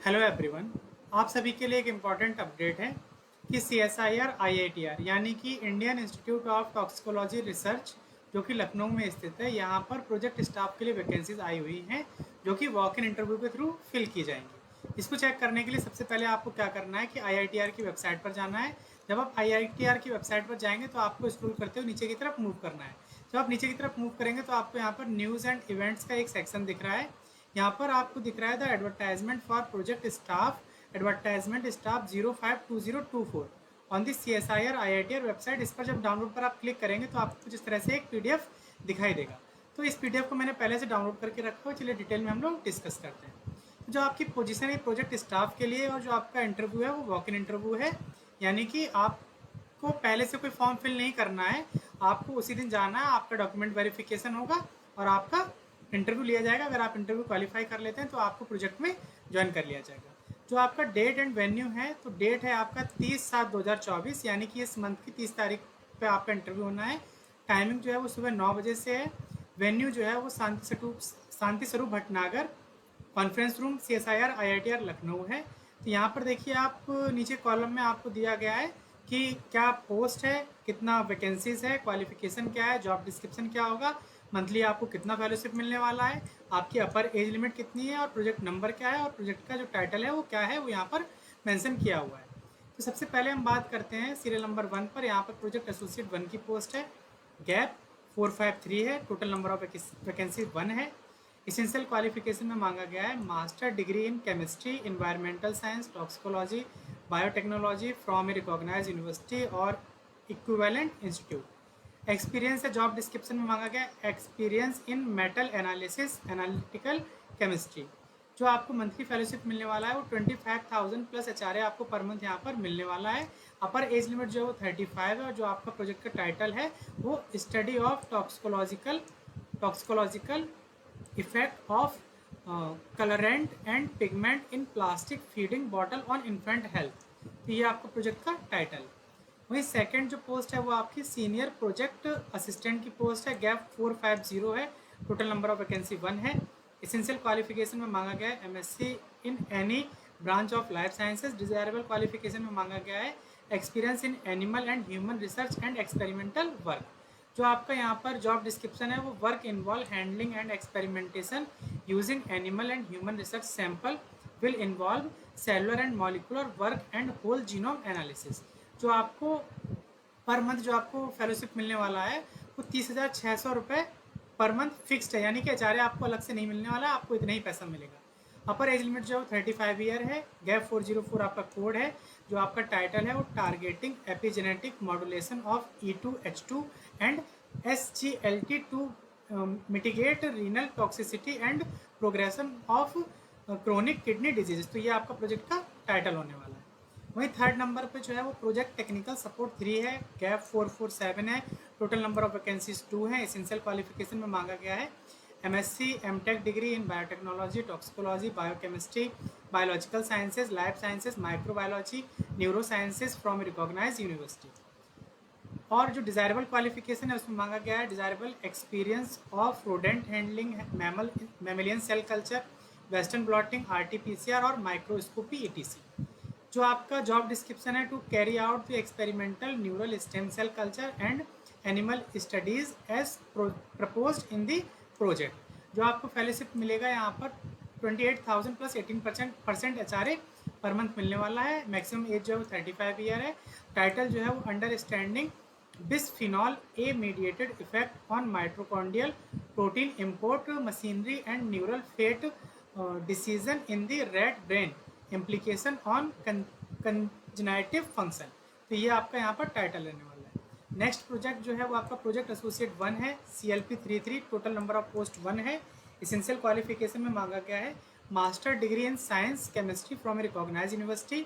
Hello everyone. आप सभी के लिए एक इम्पॉर्टेंट अपडेट है कि CSIR IITR यानी कि Indian institute of toxicology research जो कि लखनऊ में स्थित है, यहाँ पर प्रोजेक्ट स्टाफ के लिए वैकेंसीज आई हुई हैं जो कि वॉक इन इंटरव्यू के थ्रू फिल की जाएंगी। इसको चेक करने के लिए सबसे पहले आपको क्या करना है कि IITR की वेबसाइट पर जाना है। जब आप IITR की वेबसाइट पर जाएंगे तो आपको स्क्रॉल करते हुए नीचे की तरफ मूव करना है। जब आप नीचे की तरफ मूव करेंगे तो आपको यहाँ पर न्यूज़ एंड इवेंट्स का एक सेक्शन दिख रहा है। यहाँ पर आपको दिख रहा है the advertisement for project staff, advertisement staff 052024 on the CSIR IITR website. इस पर जब डाउनलोड पर आप क्लिक करेंगे तो आपको कुछ इस तरह से एक PDF दिखाई देगा। तो इस PDF को मैंने पहले से डाउनलोड करके रखा हुआ। चलिए डिटेल में हम लोग डिस्कस करते हैं। तो जो आपकी पोजीशन है प्रोजेक्ट स्टाफ के लिए, और जो आपका इंटरव्यू है वो वॉक इन इंटरव्यू है, यानी कि आपको पहले से कोई फॉर्म फिल नहीं करना है। आपको उसी दिन जाना है, आपका डॉक्यूमेंट वेरिफिकेशन होगा और आपका इंटरव्यू लिया जाएगा। अगर आप इंटरव्यू क्वालिफाई कर लेते हैं तो आपको प्रोजेक्ट में ज्वाइन कर लिया जाएगा। जो आपका डेट एंड वेन्यू है, तो डेट है आपका 30/7/2024, यानी कि इस मंथ की 30 तारीख पे आपका इंटरव्यू होना है। टाइमिंग जो है वो सुबह 9 बजे से है। वेन्यू जो है वो Shanti Swarup Bhatnagar conference room CSIR IITR Lucknow है। तो यहाँ पर देखिए, आप नीचे कॉलम में आपको दिया गया है कि क्या पोस्ट है, कितना वैकेंसीज है, क्वालिफिकेशन क्या है, जॉब डिस्क्रिप्शन क्या होगा, मंथली आपको कितना फेलोशिप मिलने वाला है, आपकी अपर एज लिमिट कितनी है और प्रोजेक्ट नंबर क्या है और प्रोजेक्ट का जो टाइटल है वो क्या है, वो यहाँ पर मेंशन किया हुआ है। तो सबसे पहले हम बात करते हैं सीरियल नंबर 1 पर। यहाँ पर प्रोजेक्ट एसोसिएट 1 की पोस्ट है। गैप 453 है। टोटल नंबर ऑफ वैकेंसी 1 है। इसेंशियल क्वालिफिकेशन में मांगा गया है master degree in chemistry, environmental science, toxicology, biotechnology from a recognise university और इक्विवेलेंट इंस्टीट्यूट। एक्सपीरियंस है, जॉब डिस्क्रिप्शन में मांगा गया experience in metal analysis, analytical chemistry. जो आपको मंथली फेलोशिप मिलने वाला है वो 25,000 प्लस HRA आपको पर मंथ यहाँ पर मिलने वाला है। अपर एज लिमिट जो है वो 35 है। और जो आपका प्रोजेक्ट का टाइटल है वो study of toxicological effect of colourant and pigment in plastic feeding bottle on infant health. तो ये आपका प्रोजेक्ट का टाइटल। वहीं सेकंड जो पोस्ट है वो आपकी सीनियर प्रोजेक्ट असिस्टेंट की पोस्ट है। गैप 450 है। टोटल नंबर ऑफ वैकेंसी 1 है। इसेंशियल क्वालिफिकेशन में मांगा गया है MSc in any branch of life sciences. Desirable qualification में मांगा गया है experience in animal and human research and experimental work. जो आपका यहाँ पर जॉब डिस्क्रिप्शन है वो work involve handling and experimentation using animal and human research sample will involve cellular and molecular work and whole genome analysis. जो आपको per month जो आपको फेलोशिप मिलने वाला है वो 30,600 रुपये पर मंथ फिक्स्ड है, यानी कि HRA आपको अलग से नहीं मिलने वाला है, आपको इतना ही पैसा मिलेगा। अपर एज लिमिट जो है 35 ईयर है। गैप 404 आपका कोड है। जो आपका टाइटल है वो targeting epigenetic modulation of E2H2 and SGLT to mitigate renal toxicity and progression of chronic kidney disease. तो ये आपका प्रोजेक्ट का टाइटल होने वाला है। वहीं थर्ड नंबर पे जो है वो प्रोजेक्ट टेक्निकल सपोर्ट 3 है। गैप 447 है। टोटल नंबर ऑफ वैकेंसीज 2 है। इसेंशियल क्वालिफिकेशन में मांगा गया है MSc MTech degree in biotechnology, toxicology, biochemistry, biological sciences, life sciences, microbiology, neuro sciences from recognise university. और जो डिजायरेबल क्वालिफिकेशन है उसमें मांगा गया है desirable experience of rodent handling, mammalian cell culture, western blotting, RT-PCR और माइक्रोस्कोपी ETC। जो आपका जॉब डिस्क्रिप्शन है to carry out the experimental neural stem cell culture and animal studies as proposed in the project. जो आपको fellowship मिलेगा यहाँ पर 28,000 plus 18% HRA per month मिलने वाला है। मैक्सिमम एज जो है वो 35 ईयर है। टाइटल जो है वो understanding bisphenol A mediated effect on mitochondrial protein import machinery and neural fate decision in the rat brain implication on congenitive function। तो ये आपका यहाँ पर टाइटल रहने वाला है। नेक्स्ट प्रोजेक्ट जो है वो आपका प्रोजेक्ट एसोसिएट 1 है। CLP-33। Total number of post 1 है। इसेंशियल क्वालिफिकेशन में मांगा गया है master degree in science chemistry from a recognise university.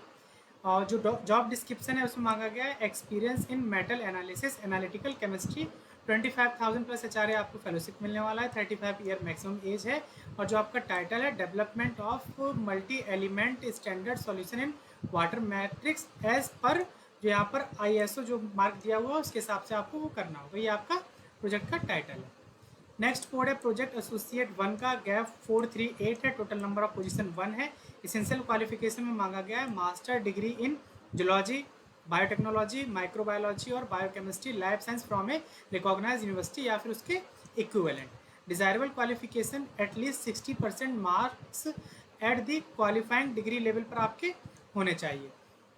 और जो जॉब डिस्क्रिप्शन है उसमें मांगा गया है experience in metal analysis, analytical chemistry. 25,000 plus HRA आपको फेलोशिप मिलने वाला है। 35 ईयर मैक्सिमम एज है। और जो आपका टाइटल है development of multi element standard solution in water matrix as पर, जो यहाँ पर ISO जो मार्क दिया हुआ है उसके हिसाब से आपको वो करना होगा। ये आपका प्रोजेक्ट का टाइटल है। नेक्स्ट कोड है प्रोजेक्ट एसोसिएट 1 का, गैप 438 है, टोटल नंबर ऑफ पोजीशन 1 है। इसेंशियल क्वालिफिकेशन में मांगा गया है master degree in zoology, biotechnology, microbiology और biochemistry life science from a recognise university या फिर उसके equivalent. Desirable qualification at least 60% marks at the qualifying degree level पर आपके होने चाहिए।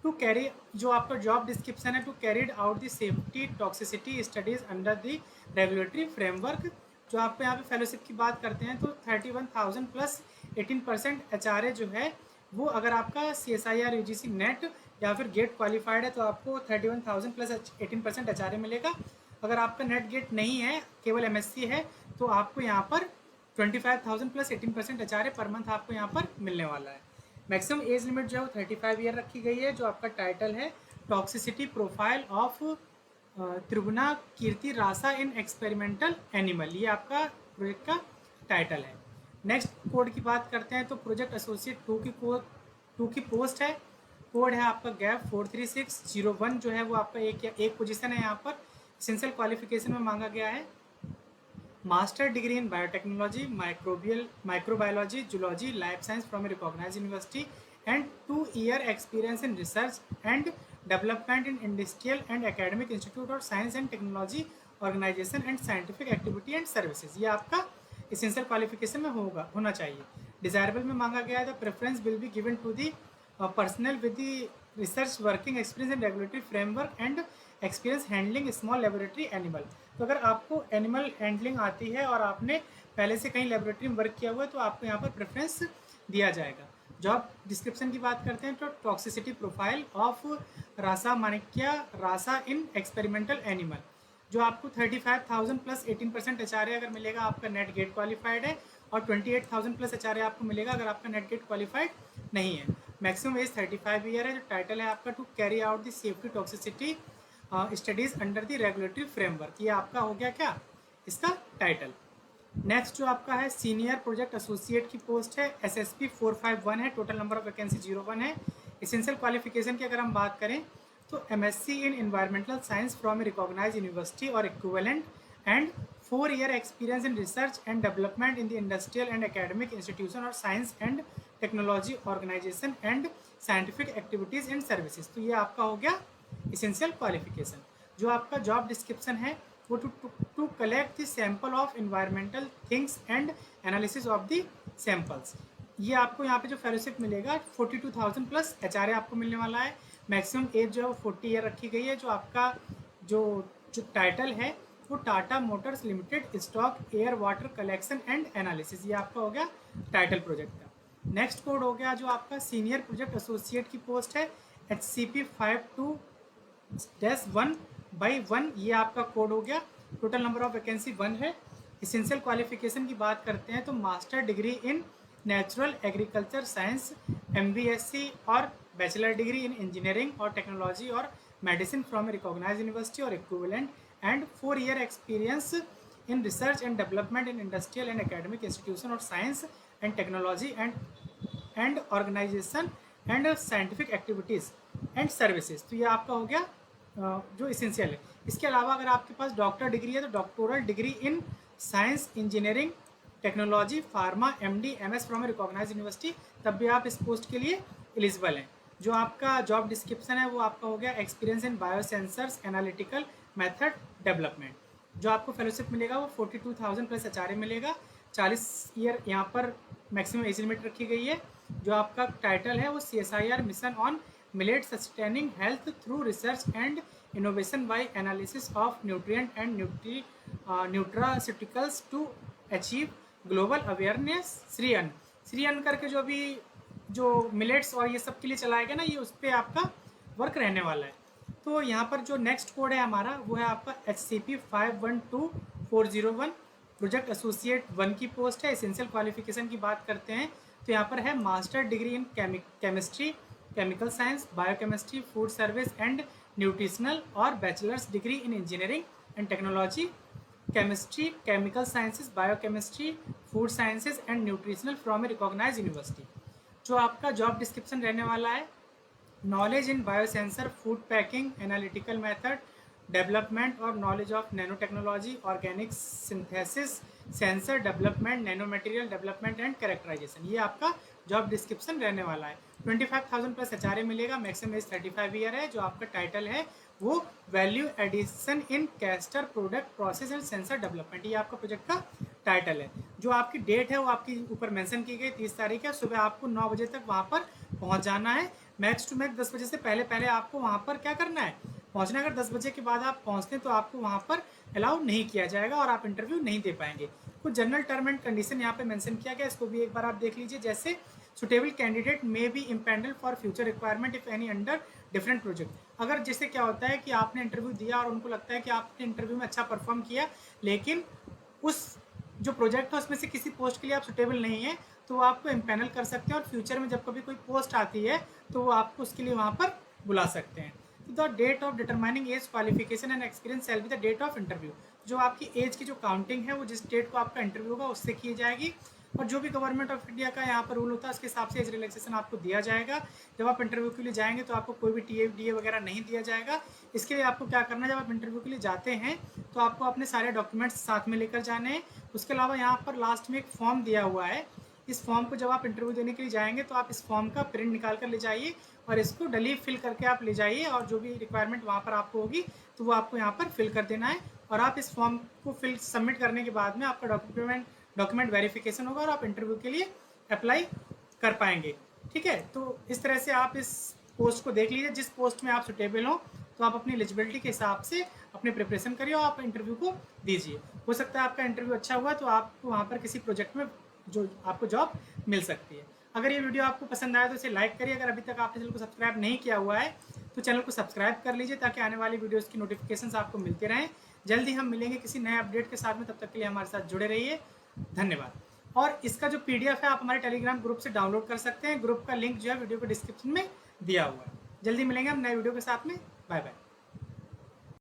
टू कैरी, जो आपका जॉब डिस्क्रिप्शन है, to carried out the safety toxicity studies under the regulatory framework. जो आप यहाँ पे फेलोशिप की बात करते हैं तो 31,000 प्लस 18% HRA जो है वो, अगर आपका CSIR UGC नेट या फिर गेट क्वालिफाइड है तो आपको 31,000 प्लस 18% HRA मिलेगा। अगर आपका नेट गेट नहीं है, केवल MSc है, तो आपको यहाँ पर 25,000 प्लस 18% HRA पर मंथ आपको यहाँ पर मिलने वाला है। मैक्सिमम एज लिमिट जो है वो 35 ईयर रखी गई है। जो आपका टाइटल है toxicity profile of Triguna Kirti Rasa in experimental animal, ये आपका प्रोजेक्ट का टाइटल है। नेक्स्ट कोड की बात करते हैं तो प्रोजेक्ट एसोसिएट 2 की पोस्ट है, कोड है आपका गैप 43601 जो है वो आपका एक पोजीशन है। यहाँ पर एसेंशियल क्वालिफिकेशन में मांगा गया है master degree in biotechnology, microbiology, zoology, life science from a recognised university and 2 year experience in research and development in industrial and academic institute और science and technology organisation and scientific activity and services, ये आपका essential qualification में होना चाहिए। Desirable में मांगा गया है the preference will be given to the personnel with the research working experience in regulatory framework and experience handling small laboratory animal. तो अगर आपको एनिमल हैंडलिंग आती है और आपने पहले से कहीं लेबोरेटरी में वर्क किया हुआ है तो आपको यहाँ पर प्रेफरेंस दिया जाएगा। जॉब डिस्क्रिप्शन की बात करते हैं तो toxicity profile of Rasa Manikya Rasa in experimental animal, जो आपको 35,000 प्लस 18% HRA अगर मिलेगा, आपका नेट गेट क्वालिफाइड है, और 28,000 प्लस HRA आपको मिलेगा अगर आपका नेट गेट क्वालिफाइड नहीं है। मैक्सिमम एज 35 ईयर है। जो टाइटल है आपका to carry out the safety toxicity studies under the regulatory framework, ये आपका हो गया क्या इसका टाइटल। नेक्स्ट जो आपका है सीनियर प्रोजेक्ट एसोसिएट की पोस्ट है, SSP 451 है, टोटल नंबर ऑफ वैकेंसी 01 है। एसेंशियल क्वालिफिकेशन की अगर हम बात करें तो MSc in environmental science from a recognise university और equivalent and 4 year experience in research and development in the industrial and academic institution और science and technology organisation and scientific activities and services, तो ये आपका हो गया essential qualification. जो आपका job description है वो to collect the sample of environmental things and analysis of the samples, ये आपको यहाँ पे जो फेलोशिप मिलेगा 42,000 प्लस HRA आपको मिलने वाला है। मैक्सिमम एज जो है वो 40 ईयर रखी गई है। जो आपका जो टाइटल है वो Tata Motors limited stock air water collection and analysis, ये आपका हो गया टाइटल प्रोजेक्ट का। नेक्स्ट कोड हो गया जो आपका सीनियर प्रोजेक्ट एसोसिएट की पोस्ट है HCP 52-1/1, ये आपका कोड हो गया। टोटल नंबर ऑफ वैकेंसी 1 है। एसेंशियल क्वालिफिकेशन की बात करते हैं तो master degree in natural agriculture science MBSc और बैचलर डिग्री इन इंजीनियरिंग और टेक्नोलॉजी और medicine from a recognise university और equivalent and 4 year experience in research and development in industrial and academic institution और science and technology and organisation and scientific activities and services, तो ये आपका हो गया जो इसेंशियल है। इसके अलावा अगर आपके पास डॉक्टर डिग्री है तो doctoral degree in science engineering technology pharma MD MS from a recognise university, तब भी आप इस पोस्ट के लिए एलिजिबल हैं। जो आपका जॉब डिस्क्रिप्शन है वो आपका हो गया एक्सपीरियंस इन बायोसेंसर्स एनालिटिकल मेथड डेवलपमेंट, जो आपको फेलोशिप मिलेगा वो 42,000 प्लस HRA मिलेगा। 40 ईयर यहाँ पर मैक्सिमम एज लिमिट रखी गई है। जो आपका टाइटल है वो CSIR mission on millet sustaining health through research and innovation by analysis of nutrient and nutraceuticals to achieve global awareness Shri Anna करके जो मिलेट्स और ये सब के लिए चलाया गया ना, ये उस पर आपका वर्क रहने वाला है। तो यहाँ पर जो नेक्स्ट कोड है हमारा वो है आपका HCP 512401, प्रोजेक्ट एसोसिएट 1 की पोस्ट है। एसेंशियल क्वालिफिकेशन की बात करते हैं तो यहाँ पर है master degree in chemistry, chemical science, biochemistry, food service and nutritional और bachelors degree in engineering and technology, chemistry, chemical sciences, biochemistry, food sciences and nutritional from a recognise university. जो आपका जॉब डिस्क्रिप्शन रहने वाला है knowledge in biosensor food packing analytical method development और knowledge of nano technology, organic synthesis, sensor development, nano material development and characterisation. ये आपका job description रहने वाला है। 25,000 प्लस HRA मिलेगा, मैक्सिमम एज 35 ईयर है। जो आपका टाइटल है वो value addition in castor product process and sensor development, ये आपका प्रोजेक्ट का टाइटल है। जो आपकी डेट है वो आपकी ऊपर मेंशन की गई 30 तारीख है। सुबह आपको 9 बजे तक वहाँ पर पहुँच जाना है। मैक्स टू मैक्स 10 बजे से पहले पहले आपको वहाँ पर क्या करना है, पहुँचना। अगर 10 बजे के बाद आप पहुँचते हैं तो आपको वहाँ पर अलाउ नहीं किया जाएगा और आप इंटरव्यू नहीं दे पाएंगे। कुछ जनरल टर्म एंड कंडीशन यहाँ पे मेंशन किया गया, इसको भी एक बार आप देख लीजिए। जैसे suitable candidate may be empanelled for future requirement if any under different project. अगर जैसे क्या होता है कि आपने इंटरव्यू दिया और उनको लगता है कि आपने इंटरव्यू में अच्छा परफॉर्म किया, लेकिन उस जो प्रोजेक्ट है उसमें से किसी पोस्ट के लिए आप सुटेबल नहीं है, तो वो आपको इम्पैनल कर सकते हैं और फ्यूचर में जब कभी कोई पोस्ट आती है तो वो आपको उसके लिए वहाँ पर बुला सकते हैं। The date of determining age qualification and experience shall be the date of interview. जो आपकी एज की जो काउंटिंग है वो जिस डेट को आपका इंटरव्यू होगा उससे की जाएगी। और जो भी गवर्नमेंट ऑफ इंडिया का यहाँ पर रूल होता है उसके हिसाब से एज रिलैक्सेशन आपको दिया जाएगा। जब आप इंटरव्यू के लिए जाएंगे तो आपको कोई भी DA वगैरह नहीं दिया जाएगा। इसके लिए आपको क्या करना है, जब आप इंटरव्यू के लिए जाते हैं तो आपको अपने सारे डॉक्यूमेंट्स साथ में लेकर जाने हैं। उसके अलावा यहाँ पर लास्ट में एक फॉर्म दिया हुआ है। इस फॉर्म को जब आप इंटरव्यू देने के लिए जाएंगे तो आप इस फॉर्म का प्रिंट निकाल कर ले जाइए और इसको डली फिल करके आप ले जाइए, और जो भी रिक्वायरमेंट वहाँ पर आपको होगी तो वो आपको यहाँ पर फिल कर देना है। और आप इस फॉर्म को फिल सबमिट करने के बाद में आपका डॉक्यूमेंट वेरिफिकेशन होगा और आप इंटरव्यू के लिए अप्लाई कर पाएंगे। ठीक है, तो इस तरह से आप इस पोस्ट को देख लीजिए। जिस पोस्ट में आप सुटेबल हो तो आप अपनी एलिजिबिलिटी के हिसाब से अपनी प्रिपरेशन करिए और आप इंटरव्यू को दीजिए। हो सकता है आपका इंटरव्यू अच्छा हुआ तो आपको वहाँ पर किसी प्रोजेक्ट में जो आपको जॉब मिल सकती है। अगर ये वीडियो आपको पसंद आया तो इसे लाइक करिए। अगर अभी तक आपने चैनल को सब्सक्राइब नहीं किया हुआ है तो चैनल को सब्सक्राइब कर लीजिए ताकि आने वाली वीडियोस की नोटिफिकेशंस आपको मिलते रहें। जल्दी हम मिलेंगे किसी नए अपडेट के साथ में, तब तक के लिए हमारे साथ जुड़े रहिए। धन्यवाद। और इसका जो PDF है आप हमारे टेलीग्राम ग्रुप से डाउनलोड कर सकते हैं। ग्रुप का लिंक जो है वीडियो के डिस्क्रिप्शन में दिया हुआ है। जल्दी मिलेंगे हम नए वीडियो के साथ में। Bye bye.